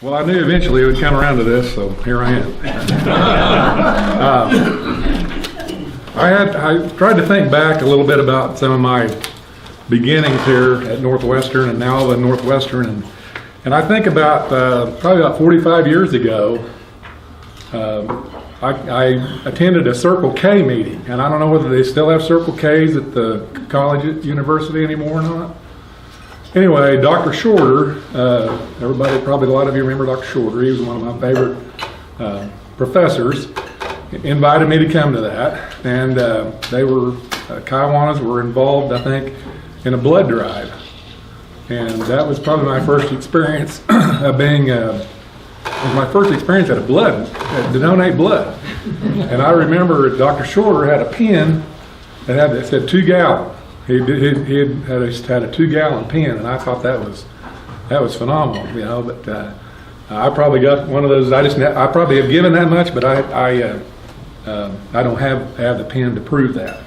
Well, I knew eventually it would come around to this, so here I am. I tried to think back a little bit about some of my beginnings here at Northwestern and now at Northwestern, and I think about probably about 45 years ago, I attended a Circle K meeting, and I don't know whether they still have Circle K's at the college at university anymore or not. Anyway, Dr. Shorter, everybody, probably a lot of you remember Dr. Shorter. He was one of my favorite professors. Invited me to come to that, and they were, Kiwanis were involved, I think, in a blood drive. And that was probably my first experience of being, my first experience at to donate blood. And I remember Dr. Shorter had a pen that said 2 gallon. He had a 2-gallon pen, and I thought that was phenomenal, you know. But I probably got one of those. I probably have given that much, but I don't have the pen to prove that.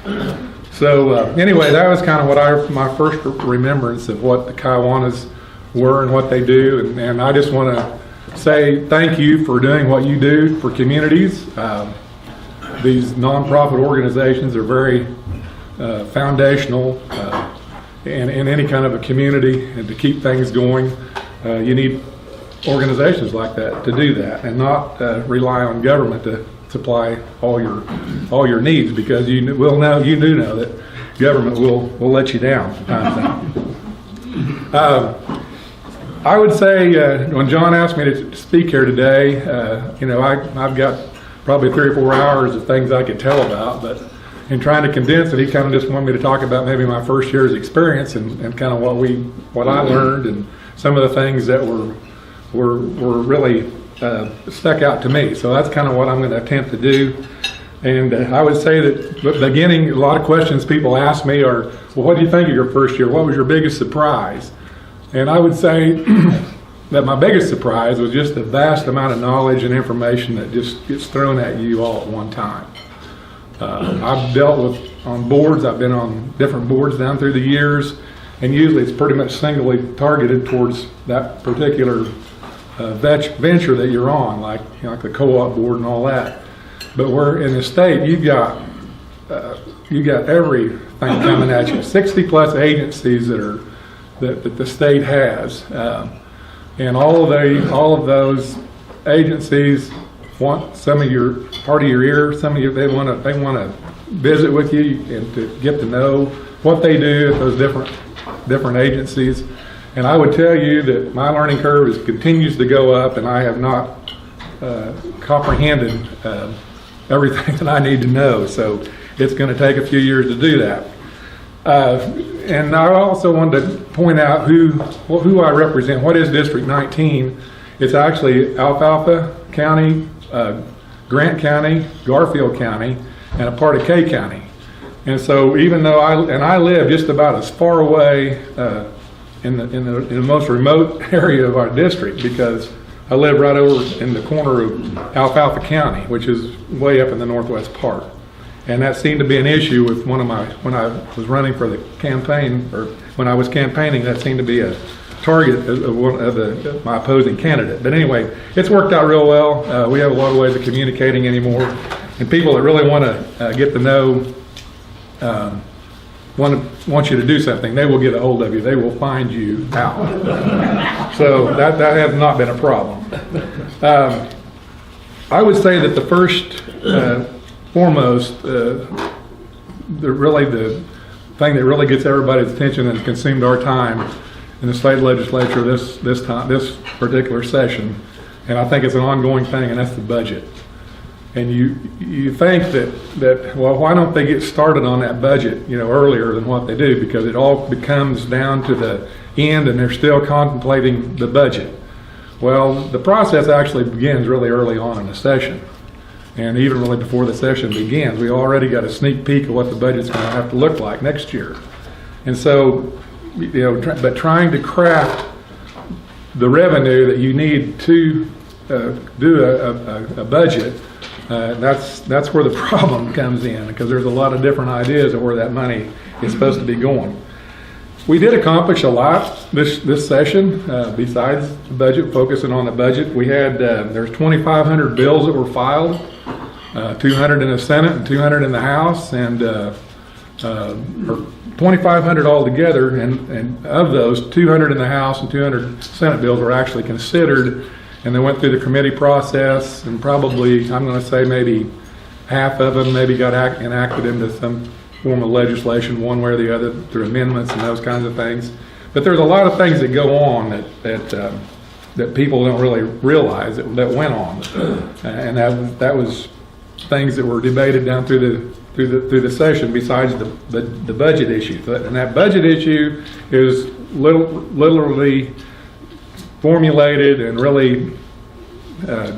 So anyway, that was kind of my first remembrance of what the Kiwanis were and what they do, and I just want to say thank you for doing what you do for communities. These nonprofit organizations are very foundational in any kind of a community, and to keep things going, you need organizations like that to do that, and not rely on government to supply all your needs, because you do know that government will let you down from time to time. I would say when John asked me to speak here today, I've got probably 3 or 4 hours of things I could tell about, but in trying to condense it, he kind of just wanted me to talk about maybe my first year's experience and kind of what I learned, and some of the things that were really stuck out to me. So that's kind of what I'm going to attempt to do. And I would say that at the beginning, a lot of questions people ask me are, well, what do you think of your first year? What was your biggest surprise? And I would say that my biggest surprise was just the vast amount of knowledge and information that just gets thrown at you all at one time. I've dealt on boards. I've been on different boards down through the years, and usually it's pretty much singly targeted towards that particular venture that you're on, like the co-op board and all that. But we're in the state, you got everything coming at you. 60 plus agencies that the state has, and all of those agencies want some of your part of your ear. Some of you, they want to visit with you and to get to know what they do at those different agencies. And I would tell you that my learning curve continues to go up, and I have not comprehended everything that I need to know. So it's going to take a few years to do that. And I also wanted to point out who I represent. What is District 19? It's actually Alfalfa County, Grant County, Garfield County, and a part of K County. And so even though I live just about as far away in the most remote area of our district, because I live right over in the corner of Alfalfa County, which is way up in the northwest part. And that seemed to be an issue with when I was running for the campaign, or when I was campaigning, that seemed to be a target of my opposing candidate. But anyway, it's worked out real well. We have a lot of ways of communicating anymore, and people that really want to get to know, want you to do something, they will get a hold of you. They will find you out. So that has not been a problem. I would say that the first, foremost, the thing that really gets everybody's attention and consumed our time in the state legislature this particular session, and I think it's an ongoing thing, and that's the budget. And you think that well, why don't they get started on that budget earlier than what they do, because it all comes down to the end and they're still contemplating the budget. Well, the process actually begins really early on in the session, and even really before the session begins, we already got a sneak peek of what the budget's going to have to look like next year. And so but trying to craft the revenue that you need to do a budget, that's where the problem comes in, because there's a lot of different ideas of where that money is supposed to be going. we did accomplish a lot this session, besides the budget, focusing on the budget. We had, there's 2,500 bills that were filed, 200 in the Senate and 200 in the House, and 2,500 altogether, and of those, 200 in the House and 200 Senate bills were actually considered, and they went through the committee process, and probably, I'm going to say maybe half of them maybe got enacted into some form of legislation one way or the other through amendments and those kinds of things. But there's a lot of things that go on that people don't really realize that went on, and that was things that were debated down through the session besides the budget issue. And that budget issue is literally formulated and really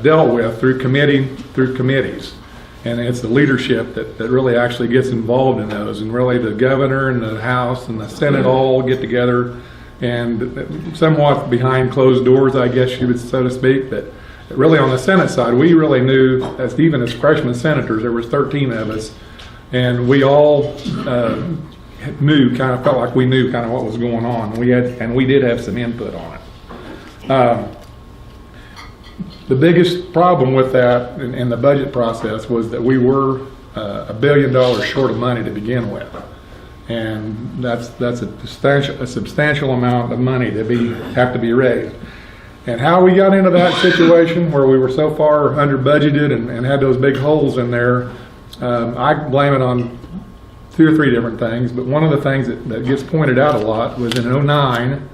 dealt with through committees. And it's the leadership that really actually gets involved in those. And really the governor and the House and the Senate all get together, and somewhat behind closed doors, I guess you would, so to speak. But really on the Senate side, we really knew, even as freshman senators, there was 13 of us, and we all felt like we knew kind of what was going on. We did have some input on it. The biggest problem with that in the budget process was that we were $1 billion short of money to begin with, and that's a substantial amount of money to have to be raised. And how we got into that situation where we were so far under budgeted and had those big holes in there, I blame it on 2 or 3 different things. But one of the things that gets pointed out a lot was in 2009.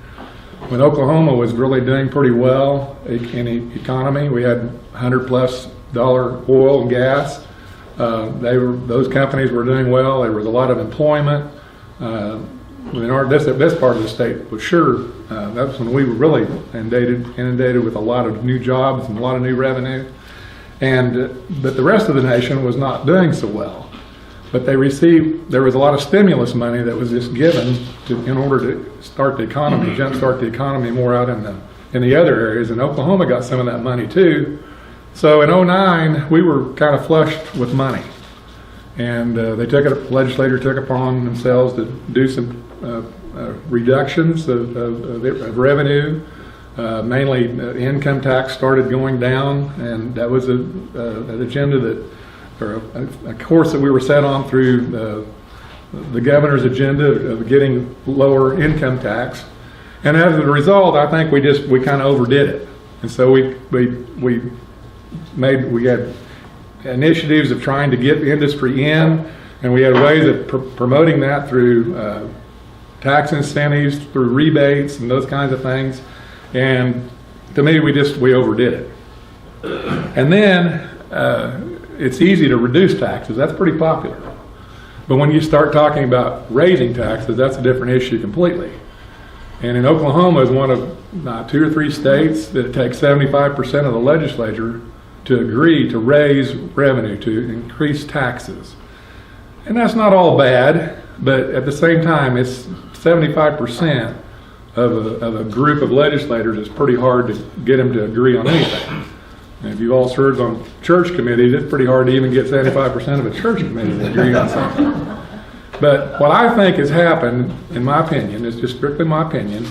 When Oklahoma was really doing pretty well in the economy. We had $100+ oil and gas. Those companies were doing well. There was a lot of employment. In this part of the state, for sure, that's when we were really inundated with a lot of new jobs and a lot of new revenue. But the rest of the nation was not doing so well. But there was a lot of stimulus money that was just given in order to start the economy, jumpstart the economy more out in the other areas. And Oklahoma got some of that money too. So in 2009, we were kind of flushed with money. And the legislature took upon themselves to do some reductions of revenue. Mainly income tax started going down, and that was an agenda or a course that we were set on through the governor's agenda of getting lower income tax. And as a result, I think we kind of overdid it. And so we had initiatives of trying to get the industry in, and we had ways of promoting that through tax incentives, through rebates and those kinds of things. And to me, we overdid it. And then it's easy to reduce taxes. That's pretty popular. But when you start talking about raising taxes, that's a different issue completely. And in Oklahoma is one of 2 or 3 states that it takes 75% of the legislature to agree to raise revenue, to increase taxes. And that's not all bad, but at the same time, it's 75% of a group of legislators. It's pretty hard to get them to agree on anything. And if you've all served on church committees, it's pretty hard to even get 75% of a church committee to agree on something. But what I think has happened, in my opinion, it's just strictly my opinion,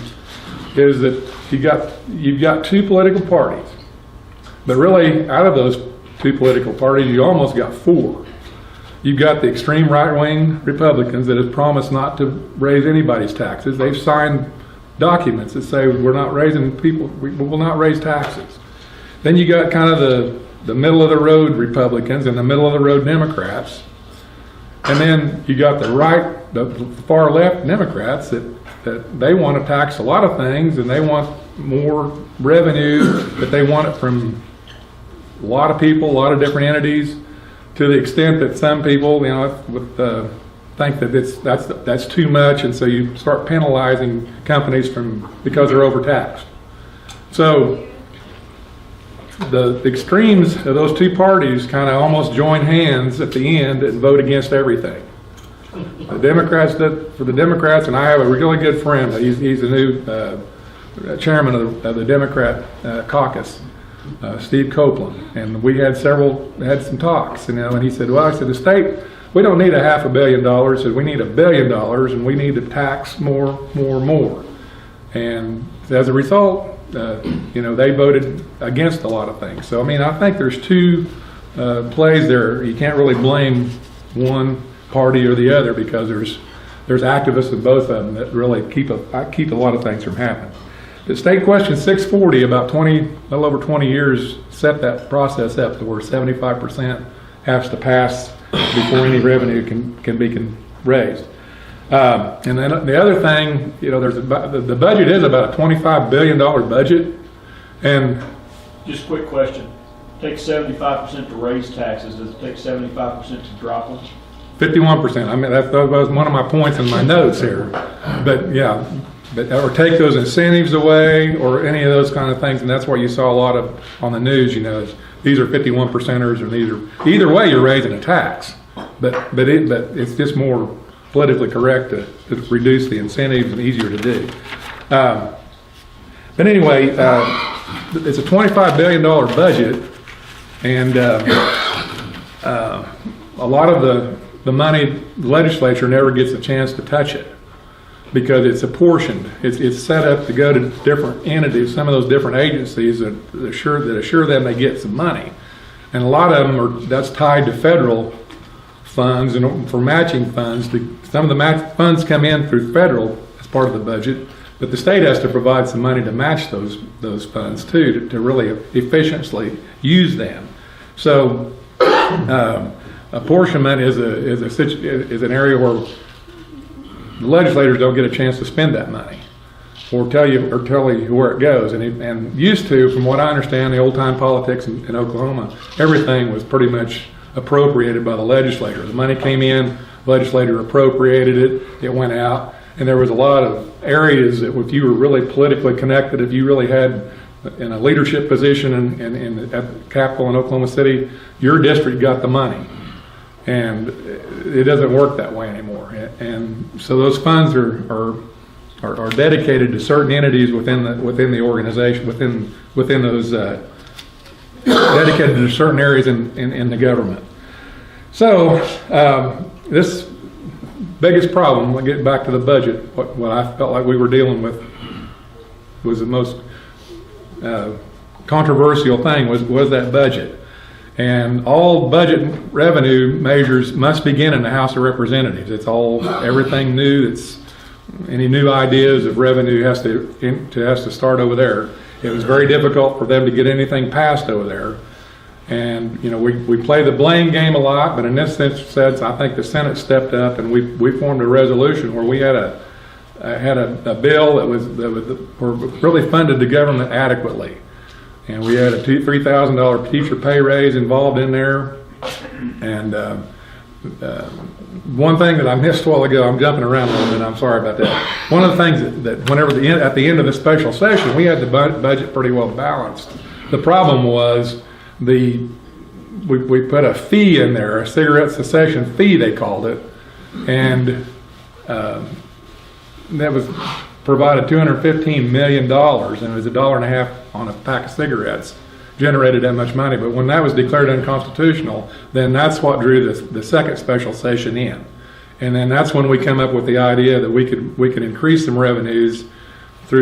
is that you've got 2 political parties. But really, out of those 2 political parties, you almost got 4. You've got the extreme right-wing Republicans that have promised not to raise anybody's taxes. They've signed documents that say we will not raise taxes. Then you got kind of the middle of the road Republicans and the middle of the road Democrats. And then you got the far left Democrats that they want to tax a lot of things, and they want more revenue, but they want it from a lot of people, a lot of different entities, to the extent that some people, think that that's too much, and so you start penalizing companies because they're overtaxed. So the extremes of those 2 parties kind of almost join hands at the end and vote against everything. For the Democrats, and I have a really good friend. He's the new chairman of the Democrat caucus, Steve Copeland, and we had some talks, and he said, the we don't need $500 million, so we need $1 billion, and we need to tax more. And as a result, they voted against a lot of things. So, I mean, I think there's two plays there. You can't really blame one party or the other, because there's activists in both of them that really keep a lot of things from happening. The state question 640 about a little over 20 years set that process up to where 75% has to pass before any revenue can be raised. And then the other thing, the budget is about a $25 billion budget. And just a quick question. It takes 75% to raise taxes. Does it take 75% to drop them? 51%. I mean, that was one of my points in my notes here. But yeah, or take those incentives away, or any of those kind of things, and that's what you saw a lot of on the news. These are 51%ers, and these are, either way you're raising a tax. But it's just more politically correct to reduce the incentives and easier to do. But anyway, it's a $25 billion budget, and a lot of the money, the legislature never gets a chance to touch it, because it's apportioned. It's set up to go to different entities, some of those different agencies that assure them they get some money. And a lot of them that's tied to federal funds, and for matching funds. Some of the funds come in through federal as part of the budget, but the state has to provide some money to match those funds too, to really efficiently use them. So apportionment is an area where the legislators don't get a chance to spend that money, or tell you where it goes. And used to, from what I understand, the old time politics in Oklahoma, everything was pretty much appropriated by the legislature. The money came in, legislature appropriated it, it went out, and there was a lot of areas that if you were really politically connected, if you really had in a leadership position at the Capitol in Oklahoma City, your district got the money. And it doesn't work that way anymore. And so those funds are dedicated to certain entities within the organization, within those dedicated to certain areas in the government. So this biggest problem, we'll get back to the budget, what I felt like we were dealing with was the most controversial thing was that budget. And all budget revenue measures must begin in the House of Representatives. It's everything new. It's any new ideas of revenue has to start over there. It was very difficult for them to get anything passed over there. And we play the blame game a lot, but in this sense, I think the Senate stepped up, and we formed a resolution where we had a bill that was really funded the government adequately. And we had a $3,000 teacher pay raise involved in there. And one thing that I missed a while ago, I'm jumping around a little bit, I'm sorry about that. One of the things that whenever at the end of the special session, we had the budget pretty well balanced. The problem was we put a fee in there, a cigarette cessation fee they called it, and that was provided $215 million, and it was $1.50 on a pack of cigarettes, generated that much money. But when that was declared unconstitutional, then that's what drew the second special session in. And then that's when we come up with the idea that we could increase some revenues we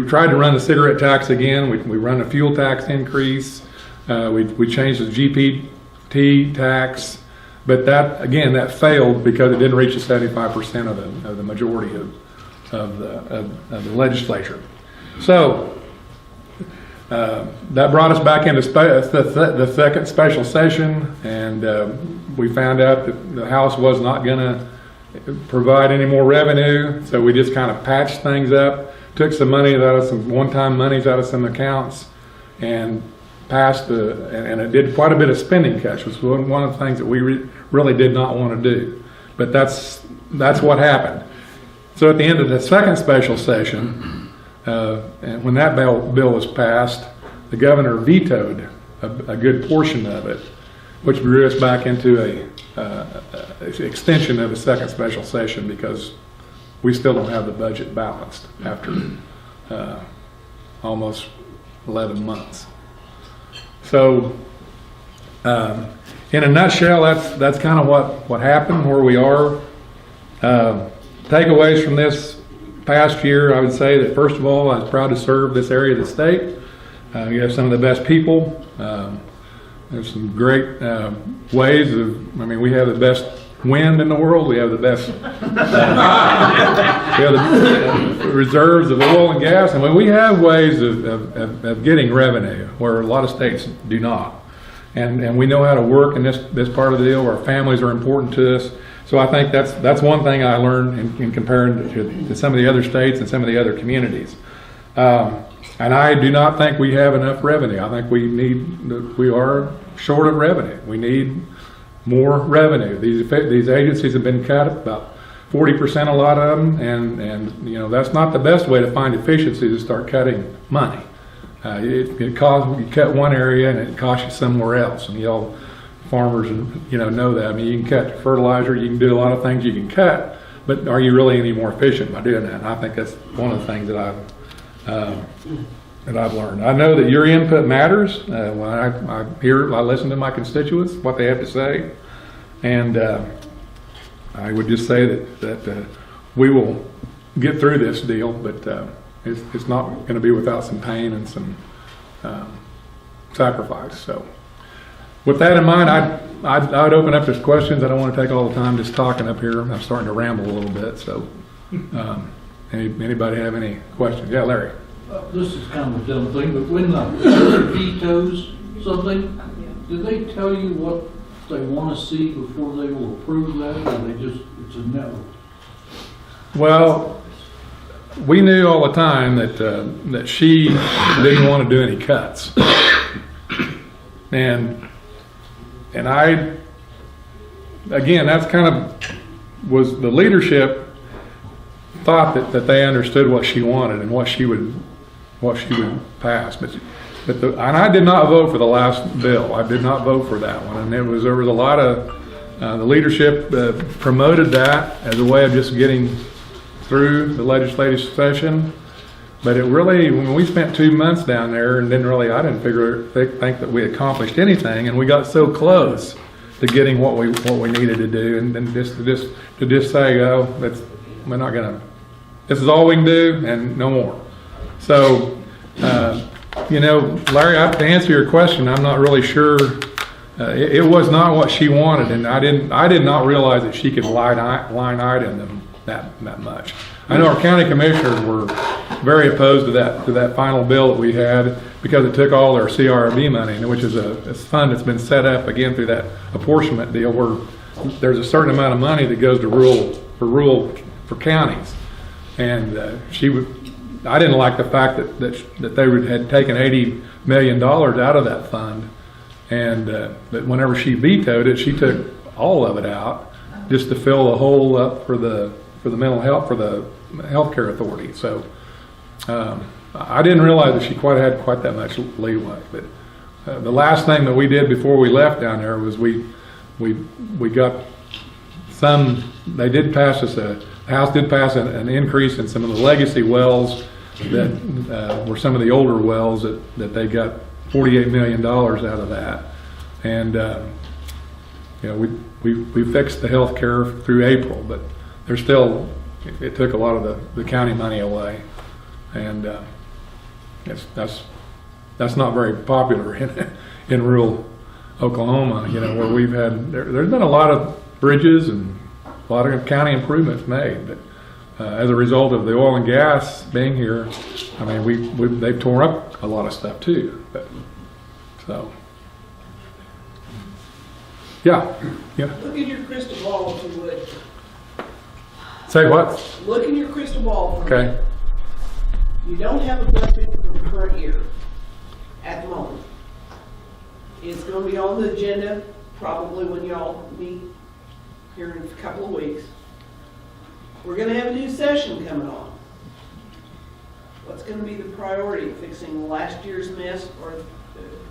tried to run the cigarette tax again. We run a fuel tax increase. We changed the GPT tax. But that failed because it didn't reach the 75% of the majority of the legislature. So that brought us back into the second special session, and we found out that the House was not going to provide any more revenue. So we just kind of patched things up, took some money out of some one-time monies out of some accounts, and passed and it did quite a bit of spending cuts, which was one of the things that we really did not want to do. But that's what happened. So at the end of the second special session, and when that bill was passed, the governor vetoed a good portion of it, which drew us back into a extension of the second special session, because we still don't have the budget balanced after almost 11 months. So in a nutshell, that's kind of what happened, where we are. Takeaways from this past year, I would say that first of all, I was proud to serve this area of the state. You have some of the best people. There's some great ways of, I mean, we have the best wind in the world. We have the best we have the reserves of oil and gas. I mean, we have ways of getting revenue where a lot of states do not. And we know how to work in this part of the deal. Our families are important to us. So I think that's one thing I learned in comparing to some of the other states and some of the other communities. And I do not think we have enough revenue. I think we are short of revenue. We need more revenue. These agencies have been cut about 40%, a lot of them, and you know, that's not the best way to find efficiency, to start cutting money. You cut one area and it costs you somewhere else, and y'all farmers know that. I mean, you can cut fertilizer, you can do a lot of things you can cut, but are you really any more efficient by doing that? And I think that's one of the things that I've learned. I know that your input matters. When I listen to my constituents, what they have to say, and I would just say that we will get through this deal, but it's not going to be without some pain and some sacrifice. So, with that in mind, I'd open up to questions. I don't want to take all the time just talking up here. I'm starting to ramble a little bit. So, anybody have any questions? Yeah, Larry. This is kind of a dumb thing, but when the board vetoes something, do they tell you what they want to see before they will approve that, or it's a no? Well, we knew all the time that she didn't want to do any cuts, and I, again, that's kind of was the leadership thought that they understood what she wanted and what she would pass, but and I did not vote for the last bill. I did not vote for that one, and there was a lot of the leadership promoted that as a way of just getting through the legislative session. But it really, when we spent 2 months down there, and I didn't think that we accomplished anything, and we got so close to getting what we needed to do, and then just to say, oh, we're not gonna. This is all we can do, and no more. So, Larry, to answer your question, I'm not really sure. It was not what she wanted, and I did not realize that she could line item them that much. I know our county commissioners were very opposed to that final bill that we had, because it took all their CRB money, which is a fund that's been set up again through that apportionment deal, where there's a certain amount of money that goes to for counties, and I didn't like the fact that they had taken $80 million out of that fund, and that whenever she vetoed it, she took all of it out just to fill the hole up for the mental health, for the healthcare authority. So I didn't realize that she had quite that much leeway. But the last thing that we did before we left down there was we got some. They did pass us the House did pass an increase in some of the legacy wells that were some of the older wells that they got $48 million out of that, and we fixed the health care through April, but there's still, it took a lot of the county money away, and that's not very popular in rural Oklahoma, where we've had there's been a lot of bridges and a lot of county improvements made, but as a result of the oil and gas being here, I mean, they've torn up a lot of stuff too. But so, yeah. Look in your crystal ball, if you would. Say what? Look in your crystal ball. Okay. You don't have a budget for the current year at the moment. It's going to be on the agenda probably when y'all meet here in a couple of weeks. We're going to have a new session coming on. What's going to be the priority? Fixing last year's mess, or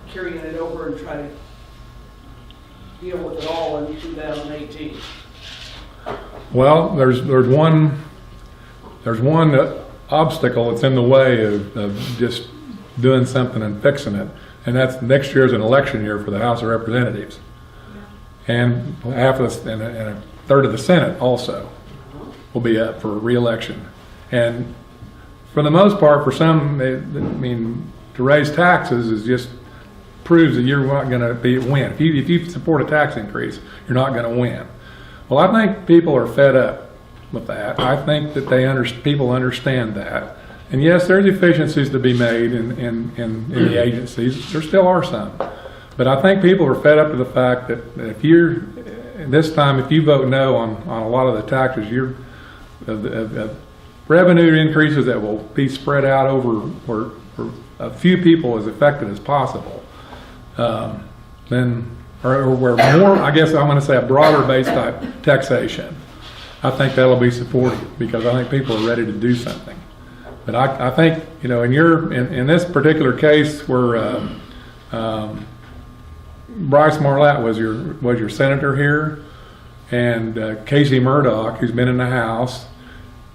carrying it over and try to deal with it all in 2018? Well, there's one obstacle that's in the way of just doing something and fixing it, and that's next year is an election year for the House of Representatives. and half of the, and a third of the Senate also will be up for re-election. And for the most part, for some, I mean, to raise taxes is just proves that you're not going to win. If you support a tax increase, you're not going to win. Well, I think people are fed up with that. I think that people understand that. And yes, there's efficiencies to be made in the agencies. There still are some. But I think people are fed up to the fact that if you vote no on a lot of the taxes, revenue increases that will be spread out over for a few people as effective as possible. Or where more, I guess I'm going to say a broader based type taxation. I think that'll be supported because I think people are ready to do something. But I think, you know, in this particular case where Bryce Marlette was your senator here, and Casey Murdoch, who's been in the House,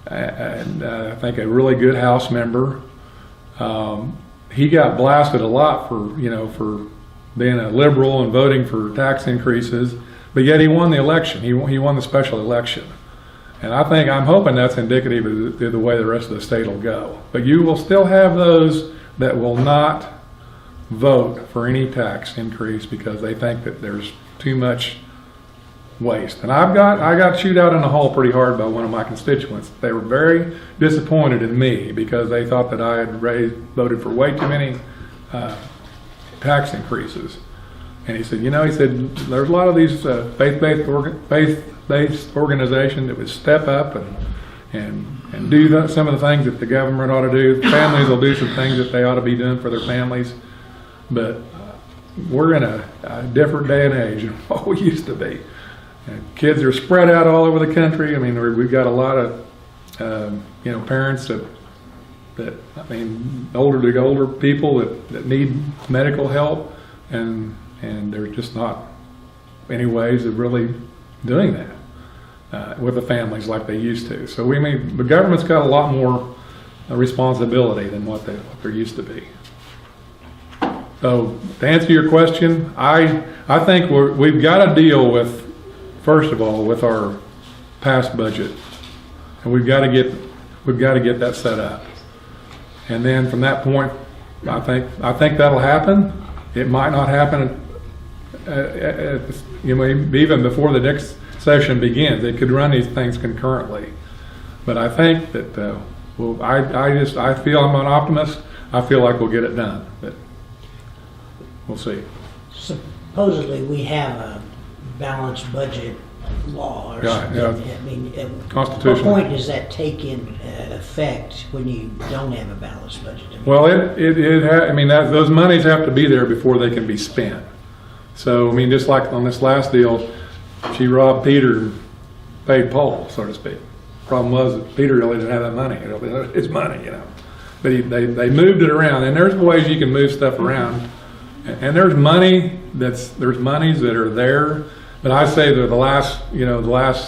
and I think a really good House member, he got blasted a lot for being a liberal and voting for tax increases, but yet he won the election. He won the special election. And I'm hoping that's indicative of the way the rest of the state will go. But you will still have those that will not vote for any tax increase because they think that there's too much waste. And I got chewed out in the hall pretty hard by one of my constituents. They were very disappointed in me because they thought that I had voted for way too many tax increases. And he said, there's a lot of these faith-based organizations that would step up and do some of the things that the government ought to do. Families will do some things that they ought to be doing for their families. But we're in a different day and age than what we used to be. And kids are spread out all over the country. I mean, we've got a lot of parents that older people that need medical help, and there's just not any ways of really doing that with the families like they used to. So the government's got a lot more responsibility than what there used to be. So to answer your question, I think we've got to deal with, first of all, with our past budget, and we've got to get that set up. And then from that point, I think that'll happen. It might not happen even before the next session begins. They could run these things concurrently. But I think that I feel I'm an optimist. I feel like we'll get it done. But we'll see. Supposedly we have a balanced budget law or something. I mean, Constitution. What point does that take in effect when you don't have a balanced budget? Well, those monies have to be there before they can be spent. So, just like on this last deal, she robbed Peter and paid Paul, so to speak. Problem was that Peter really didn't have that money. It's money, But they moved it around, and there's ways you can move stuff around. And there's monies that are there. But I say that the last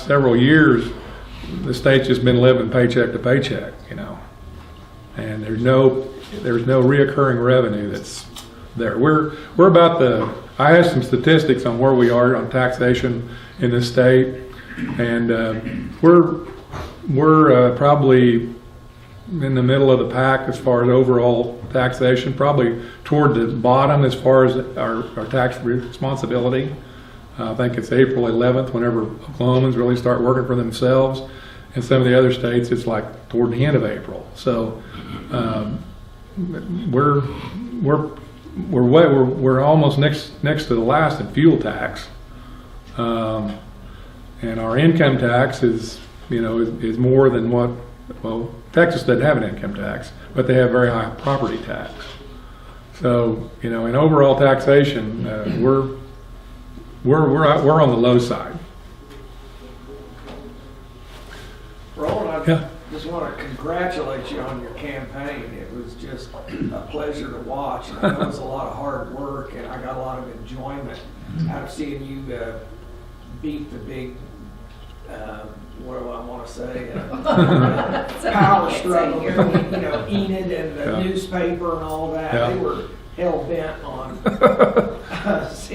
several years, the state's just been living paycheck to paycheck, and there's no reoccurring revenue that's there. We're about I have some statistics on where we are on taxation in this state, and we're probably in the middle of the pack as far as overall taxation, probably toward the bottom as far as our tax responsibility. I think it's April 11th whenever Oklahomans really start working for themselves. In some of the other states, it's like toward the end of April. So we're almost next to the last in fuel tax, and our income tax is more than what. Well, Texas doesn't have an income tax, but they have very high property tax. So in overall taxation, we're on the low side. Roland, I just want to congratulate you on your campaign. It was just a pleasure to watch. And I know it's a lot of hard work, and I got a lot of enjoyment out of seeing you beat the big, what do I want to say, power struggle between Enid and the newspaper and all that. Yeah. They were hell bent on.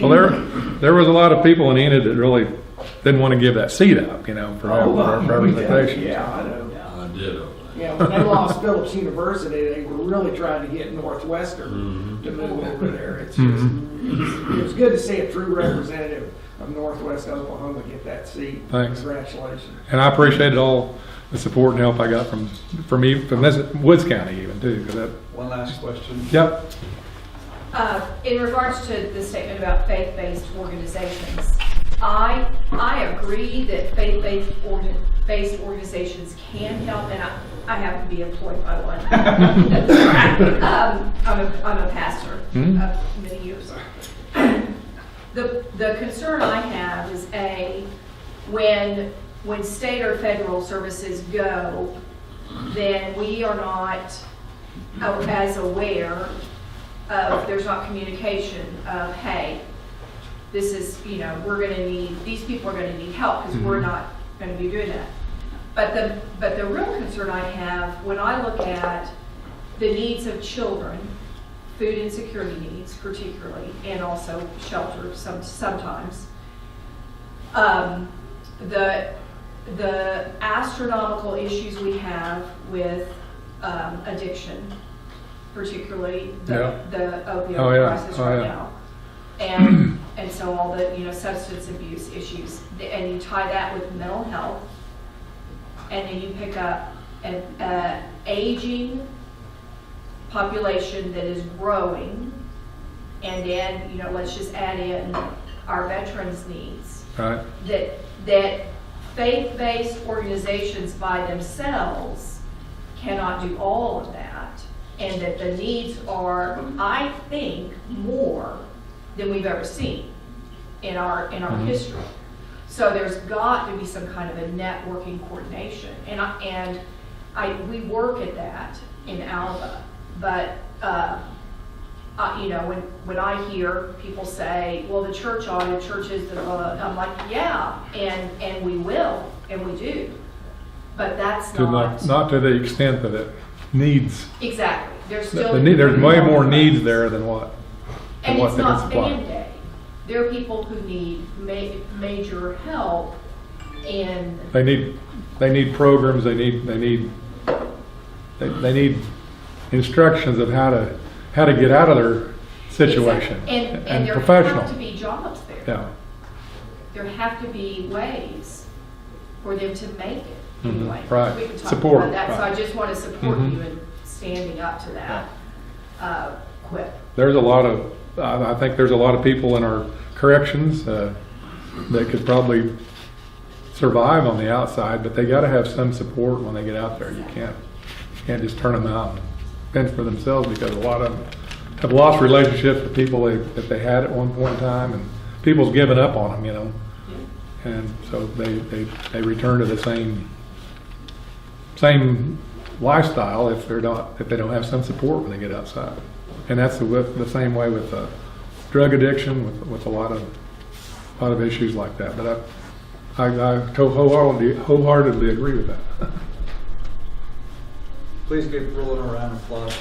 Well, there was a lot of people in Enid that really didn't want to give that seat up, you know, for representation. Yeah, I know. I did. Yeah, when they lost Phillips University, they were really trying to get Northwestern to move over there. It's just, it was good to see a true representative of Northwest Oklahoma get that seat. Thanks. Congratulations. And I appreciated all the support and help I got from this Woods County even too. 'Cause that, One last question. yep. In regards to the statement about faith-based organizations, I agree that faith-based organizations can help, and I happen to be employed by one. I'm a pastor of many years. The concern I have is when state or federal services go, then we are not as aware of, there's not communication of, hey, this is, we're going to need, these people are going to need help because we're not going to be doing that. But the real concern I have when I look at the needs of children, food insecurity needs particularly, and also shelter sometimes, the astronomical issues we have with addiction, particularly the opioid crisis right now, and so all the substance abuse issues, and you tie that with mental health, and then you pick up an aging population that is growing, and then let's just add in our veterans' needs. Right. That faith-based organizations by themselves cannot do all of that, and that the needs are, I think, more than we've ever seen in our history. So there's got to be some kind of a networking coordination, and we work at that in Alva, but when I hear people say, well, the church audit, churches, I'm like, yeah, and we will, and we do, but that's Not to the extent that it needs. Exactly. There's still There's way more needs there than what. And what it's they can not supply. Band-Aid. There are people who need major help in. They need programs. They need instructions of how to get out of their situation And there professional. have to be jobs there. Yeah. There have to be ways for them to make it. Mhm. Anyway, Right. we can talk Support, about that. So right. I just want to support Mhm. you in standing up to that. Quip. There's a lot of. I think there's a lot of people in our corrections that could probably survive on the outside, but they got to have some support when they get out there. You can't just turn them out and fend for themselves, because a lot of them have lost relationships with people that they had at one point in time, and people's given up on them, and so they return to the same lifestyle if they don't have some support when they get outside. And that's the same way with drug addiction, with a lot of issues like that. But I wholeheartedly agree with that. Please give Roland a round of applause.